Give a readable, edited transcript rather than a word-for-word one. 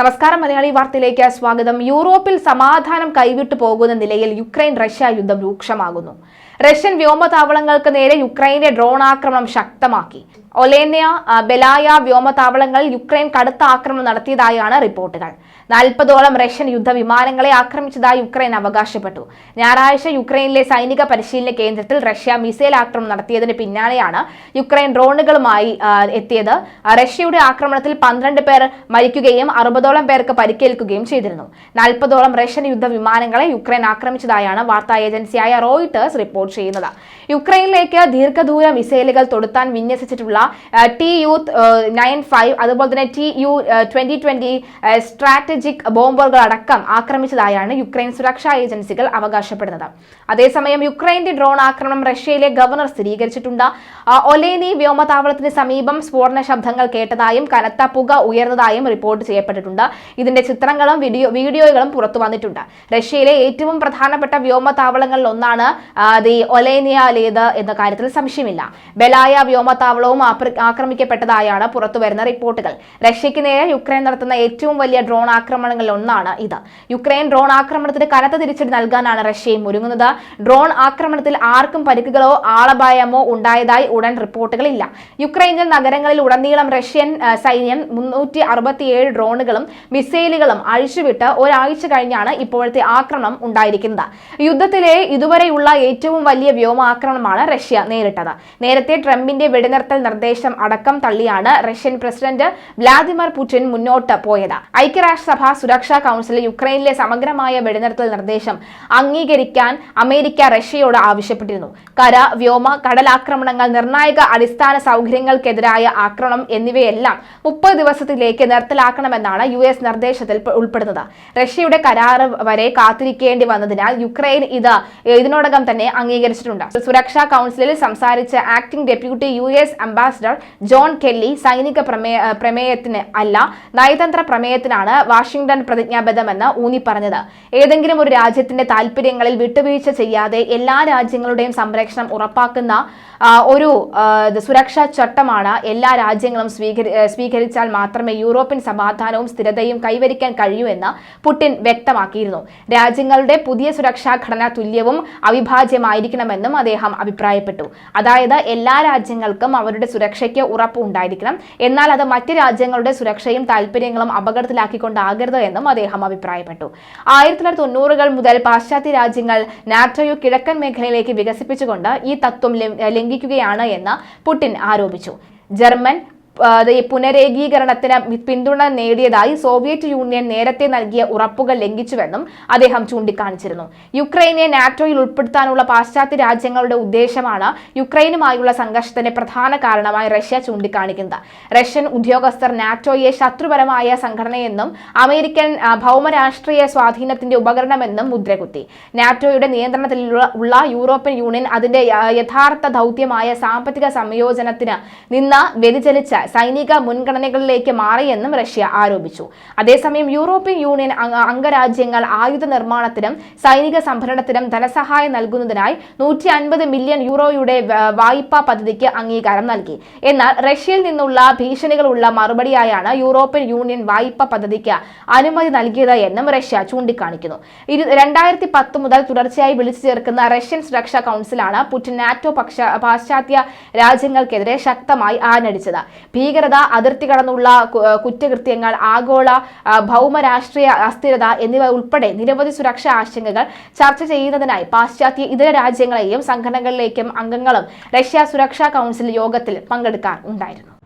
നമസ്കാരം, മലയാളി വാർത്തയിലേക്ക് സ്വാഗതം. യൂറോപ്പിൽ സമാധാനം കൈവിട്ടു പോകുന്ന നിലയിൽ യുക്രൈൻ റഷ്യ യുദ്ധം രൂക്ഷമാകുന്നു. റഷ്യൻ വ്യോമതാവളങ്ങൾക്ക് നേരെ യുക്രൈന്റെ ഡ്രോൺ ആക്രമണം ശക്തമാക്കി. ഒലേന്യ, ബെലായ വ്യോമതാവളങ്ങളിൽ യുക്രൈൻ കടുത്ത ആക്രമണം നടത്തിയതായാണ് റിപ്പോർട്ടുകൾ. 40ഓളം റഷ്യൻ യുദ്ധവിമാനങ്ങളെ ആക്രമിച്ചതായി യുക്രൈൻ അവകാശപ്പെട്ടു. ഞായറാഴ്ച യുക്രൈനിലെ സൈനിക പരിശീലന കേന്ദ്രത്തിൽ റഷ്യ മിസൈൽ ആക്രമണം നടത്തിയതിന് പിന്നാലെയാണ് യുക്രൈൻ ഡ്രോണുകളുമായി എത്തിയത്. റഷ്യയുടെ ആക്രമണത്തിൽ 12 പേർ മരിക്കുകയും 60ഓളം പേർക്ക് പരിക്കേൽക്കുകയും ചെയ്തിരുന്നു. 40ഓളം റഷ്യൻ യുദ്ധവിമാനങ്ങളെ യുക്രൈൻ ആക്രമിച്ചതായാണ് വാർത്താ ഏജൻസിയായ റോയിട്ടേഴ്സ് റിപ്പോർട്ട് ചെയ്യുന്നത്. യുക്രൈനിലേക്ക് ദീർഘദൂര മിസൈലുകൾ തൊടുത്താൻ വിന്യസിച്ചിട്ടുള്ള TU-95 അതുപോലെ തന്നെ TU-2020 സ്ട്രാറ്റജിക് ബോംബറുകൾ അടക്കം ആക്രമിച്ചതായാണ് യുക്രൈൻ സുരക്ഷാ ഏജൻസികൾ അവകാശപ്പെടുന്നത്. അതേസമയം യുക്രൈന്റെ ഡ്രോൺ ആക്രമണം റഷ്യയിലെ ഗവർണർ സ്ഥിരീകരിച്ചിട്ടുണ്ട്. ഒലേനി വ്യോമതാവളത്തിന് സമീപം സ്ഫോടന ശബ്ദങ്ങൾ കേട്ടതായും കനത്ത പുക ഉയർന്നതായും റിപ്പോർട്ട് ചെയ്യപ്പെട്ടിട്ടുണ്ട്. ഇതിന്റെ ചിത്രങ്ങളും വീഡിയോകളും പുറത്തു വന്നിട്ടുണ്ട്. റഷ്യയിലെ ഏറ്റവും പ്രധാനപ്പെട്ട വ്യോമതാവളങ്ങളിൽ ഒന്നാണ് ഒലേനിയയിലേത് എന്ന കാര്യത്തിൽ സംശയമില്ല. ബെലായ വ്യോമതാവളവും ആക്രമിക്കപ്പെട്ടതായാണ് പുറത്തുവരുന്ന റിപ്പോർട്ടുകൾ. റഷ്യയ്ക്ക് നേരെ യുക്രൈൻ നടത്തുന്ന ഏറ്റവും വലിയ ഡ്രോൺ ആക്രമണങ്ങളിൽ ഒന്നാണ് ഇത്. യുക്രൈൻ ഡ്രോൺ ആക്രമണത്തിന് കനത്ത തിരിച്ചടി നൽകാനാണ് റഷ്യയും ഒരുങ്ങുന്നത്. ഡ്രോൺ ആക്രമണത്തിൽ ആർക്കും പരിക്കുകളോ ആളപായമോ ഉണ്ടായതായി ഉടൻ റിപ്പോർട്ടുകളില്ല. യുക്രൈനിൽ നഗരങ്ങളിൽ ഉടനീളം റഷ്യൻ സൈന്യം 367 ഡ്രോണുകളും മിസൈലുകളും അഴിച്ചുവിട്ട് ഒരാഴ്ച കഴിഞ്ഞാണ് ഇപ്പോഴത്തെ ആക്രമണം ഉണ്ടായിരിക്കുന്നത്. യുദ്ധത്തിലെ ഇതുവരെയുള്ള ഏറ്റവും വലിയ വ്യോമാക്രമണമാണ് റഷ്യ നേരിട്ടത്. നേരത്തെ ട്രംപിന്റെ വെടിനിർത്തൽ നിർദ്ദേശം അടക്കം തള്ളിയാണ് റഷ്യൻ പ്രസിഡന്റ് വ്ളാദിമിർ പുടിൻ മുന്നോട്ട് പോയത്. ഐക്യരാഷ്ട്രസഭ സുരക്ഷാ കൗൺസിൽ യുക്രൈനിലെ സമഗ്രമായ വെടിനിർത്തൽ നിർദ്ദേശം അംഗീകരിക്കാൻ അമേരിക്ക റഷ്യയോട് ആവശ്യപ്പെട്ടിരുന്നു. കര, വ്യോമ, കടലാക്രമണങ്ങൾ, നിർണായക അടിസ്ഥാന സൗകര്യങ്ങൾക്കെതിരായ ആക്രമണം എന്നിവയെല്ലാം 30 ദിവസത്തിലേക്ക് നിർത്തലാക്കണമെന്നാണ് US നിർദ്ദേശത്തിൽ ഉൾപ്പെടുന്നത്. റഷ്യയുടെ കരാർ വരെ കാത്തിരിക്കേണ്ടി വന്നതിനാൽ യുക്രൈൻ ഇതിനോടകം തന്നെ അംഗീകരിച്ചിട്ടുണ്ട്. സുരക്ഷാ കൗൺസിലിൽ സംസാരിച്ച acting deputy US ambassador John Kelly സൈനിക പ്രമേയത്തിന് അല്ല, നയതന്ത്ര പ്രമേയത്തിനാണ് വാഷിംഗ്ടൺ പ്രതിജ്ഞാബദ്ധമെന്ന് ഊന്നി പറഞ്ഞത്. ഏതെങ്കിലും ഒരു രാജ്യത്തിന്റെ താൽപര്യങ്ങളിൽ വിട്ടുവീഴ്ച ചെയ്യാതെ എല്ലാ രാജ്യങ്ങളുടെയും സംരക്ഷണം ഉറപ്പാക്കുന്ന ഒരു സുരക്ഷാ ചട്ടമാണ് എല്ലാ രാജ്യങ്ങളും സ്വീകരിച്ചാൽ മാത്രമേ യൂറോപ്യൻ സമാധാനവും സ്ഥിരതയും കൈവരിക്കാൻ കഴിയൂ എന്ന് പുടിൻ വ്യക്തമാക്കിയിരുന്നു. രാജ്യങ്ങളുടെ പുതിയ സുരക്ഷാ ഘടന തുല്യവും അവിഭാജ്യമായിരിക്കണമെന്നും അദ്ദേഹം അഭിപ്രായപ്പെട്ടു. അതായത് എല്ലാ രാജ്യങ്ങൾക്കും അവരുടെ സുരക്ഷയ്ക്ക് ഉറപ്പ് ഉണ്ടായിരിക്കണം, എന്നാൽ അത് മറ്റ് രാജ്യങ്ങളുടെ സുരക്ഷയും താൽപര്യങ്ങളും അപകടത്തിലാക്കിക്കൊണ്ടാകരുത് എന്നും അദ്ദേഹം അഭിപ്രായപ്പെട്ടു. 1990കൾ മുതൽ പാശ്ചാത്യ രാജ്യങ്ങൾ നാറ്റോയെ കിഴക്കൻ മേഖലയിലേക്ക് വികസിപ്പിച്ചുകൊണ്ട് ഈ തത്വം ലംഘിക്കുകയാണ് എന്ന് പുടിൻ ആരോപിച്ചു. ജർമ്മൻ പുനരേകീകരണത്തിന് പിന്തുണ നേടിയതായി സോവിയറ്റ് യൂണിയൻ നേരത്തെ നൽകിയ ഉറപ്പുകൾ ലംഘിച്ചുവെന്നും അദ്ദേഹം ചൂണ്ടിക്കാണിച്ചിരുന്നു. യുക്രൈനെ നാറ്റോയിൽ ഉൾപ്പെടുത്താനുള്ള പാശ്ചാത്യ രാജ്യങ്ങളുടെ ഉദ്ദേശമാണ് യുക്രൈനുമായുള്ള സംഘർഷത്തിന്റെ പ്രധാന കാരണമായി റഷ്യ ചൂണ്ടിക്കാണിക്കുന്നത്. റഷ്യൻ ഉദ്യോഗസ്ഥർ നാറ്റോയെ ശത്രുപരമായ സംഘടനയെന്നും അമേരിക്കൻ ഭൗമരാഷ്ട്രീയ സ്വാധീനത്തിന്റെ ഉപകരണമെന്നും മുദ്രകുത്തി. നാറ്റോയുടെ നിയന്ത്രണത്തിലുള്ള യൂറോപ്യൻ യൂണിയൻ അതിന്റെ യഥാർത്ഥ ദൗത്യമായ സാമ്പത്തിക സംയോജനത്തിന് നിന്ന് വ്യതിചലിച്ച സൈനിക മുൻഗണനകളിലേക്ക് മാറിയെന്നും റഷ്യ ആരോപിച്ചു. അതേസമയം യൂറോപ്യൻ യൂണിയൻ അംഗരാജ്യങ്ങൾ ആയുധ നിർമ്മാണത്തിനും സൈനിക സംഭരണത്തിനും ധനസഹായം നൽകുന്നതിനായി 150 മില്യൺ യൂറോയുടെ വായ്പാ പദ്ധതിക്ക് അംഗീകാരം നൽകി. എന്നാൽ റഷ്യയിൽ നിന്നുള്ള ഭീഷണികളുള്ള മറുപടിയായാണ് യൂറോപ്യൻ യൂണിയൻ വായ്പാ പദ്ധതിക്ക് അനുമതി നൽകിയത് എന്നും റഷ്യ ചൂണ്ടിക്കാണിക്കുന്നു. 2010 മുതൽ തുടർച്ചയായി വിളിച്ചു ചേർക്കുന്ന റഷ്യൻ സുരക്ഷാ കൗൺസിലാണ് പുടിൻ നാറ്റോ പാശ്ചാത്യ രാജ്യങ്ങൾക്കെതിരെ ശക്തമായി ആഞ്ഞടിച്ചത്. ഭീകരത, അതിർത്തി കടന്നുള്ള കുറ്റകൃത്യങ്ങൾ, ആഗോള ഭൗമരാഷ്ട്രീയ അസ്ഥിരത എന്നിവ ഉൾപ്പെടെ നിരവധി സുരക്ഷാ ആശങ്കകൾ ചർച്ച ചെയ്യുന്നതിനായി പാശ്ചാത്യ ഇതര രാജ്യങ്ങളെയും സംഘടനകളിലേക്കും അംഗങ്ങളും റഷ്യ സുരക്ഷാ കൗൺസിൽ യോഗത്തിൽ പങ്കെടുക്കാൻ ഉണ്ടായിരുന്നു.